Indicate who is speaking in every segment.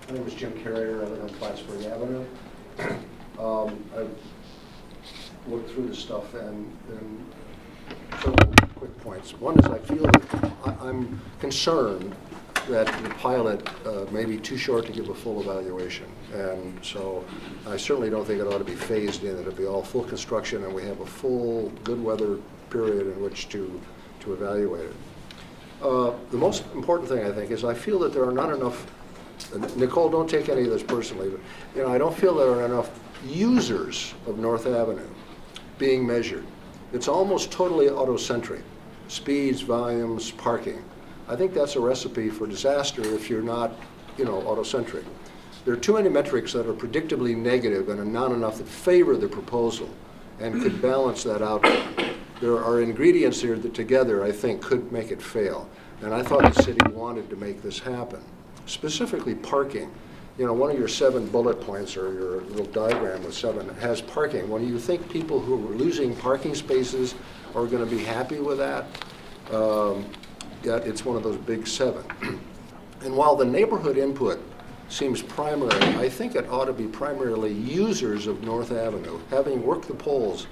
Speaker 1: My name is Jim Carrier. I live on Plattsburgh Avenue. I've looked through this stuff and several quick points. One is I feel that I'm concerned that the pilot may be too short to give a full evaluation. And so I certainly don't think it ought to be phased in. It'll be all full construction and we have a full good weather period in which to evaluate it. The most important thing, I think, is I feel that there are not enough, Nicole, don't take any of this personally, but I don't feel there are enough users of North Avenue being measured. It's almost totally autocentric, speeds, volumes, parking. I think that's a recipe for disaster if you're not, autocentric. There are too many metrics that are predictably negative and not enough that favor the proposal and could balance that out. There are ingredients here that together, I think, could make it fail. And I thought the city wanted to make this happen. Specifically parking. One of your 7 bullet points or your little diagram with 7 has parking. When you think people who are losing parking spaces are going to be happy with that, it's one of those big 7. And while the neighborhood input seems primary, I think it ought to be primarily users of North Avenue. Having worked the polls,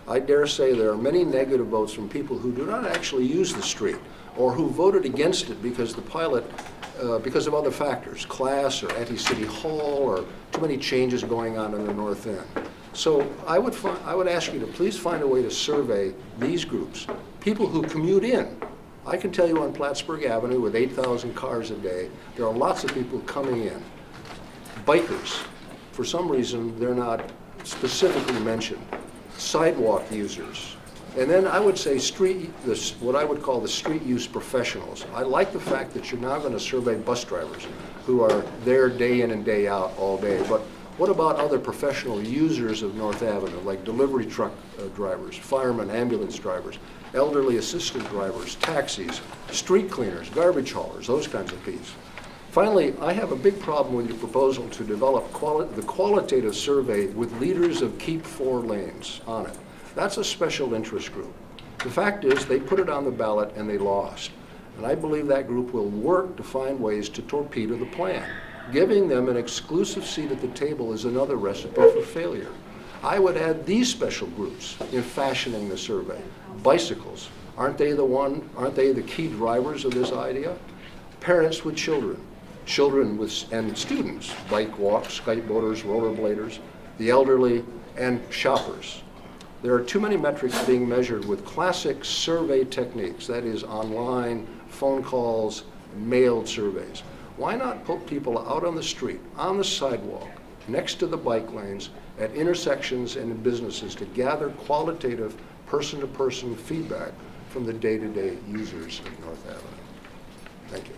Speaker 1: I dare say there are many negative votes from people who do not actually use the street or who voted against it because the pilot, because of other factors, class or anti-city hall or too many changes going on in the North End. So I would ask you to please find a way to survey these groups, people who commute in. I can tell you on Plattsburgh Avenue with 8,000 cars a day, there are lots of people coming in. Bikers, for some reason, they're not specifically mentioned. Sidewalk users. And then I would say what I would call the street use professionals. I like the fact that you're now going to survey bus drivers who are there day in and day out all day. But what about other professional users of North Avenue, like delivery truck drivers, firemen, ambulance drivers, elderly assistant drivers, taxis, street cleaners, garbage haulers, those kinds of people. Finally, I have a big problem with your proposal to develop the qualitative survey with leaders of Keep 4 lanes on it. That's a special interest group. The fact is, they put it on the ballot and they lost. And I believe that group will work to find ways to torpedo the plan. Giving them an exclusive seat at the table is another recipe for failure. I would add these special groups in fashioning the survey. Bicycles, aren't they the key drivers of this idea? Parents with children and students, bike walks, skateboarders, rollerbladers, the elderly, and shoppers. There are too many metrics being measured with classic survey techniques, that is online, phone calls, mailed surveys. Why not put people out on the street, on the sidewalk, next to the bike lanes, at intersections and in businesses to gather qualitative person-to-person feedback from the day-to-day users of North Avenue? Thank you.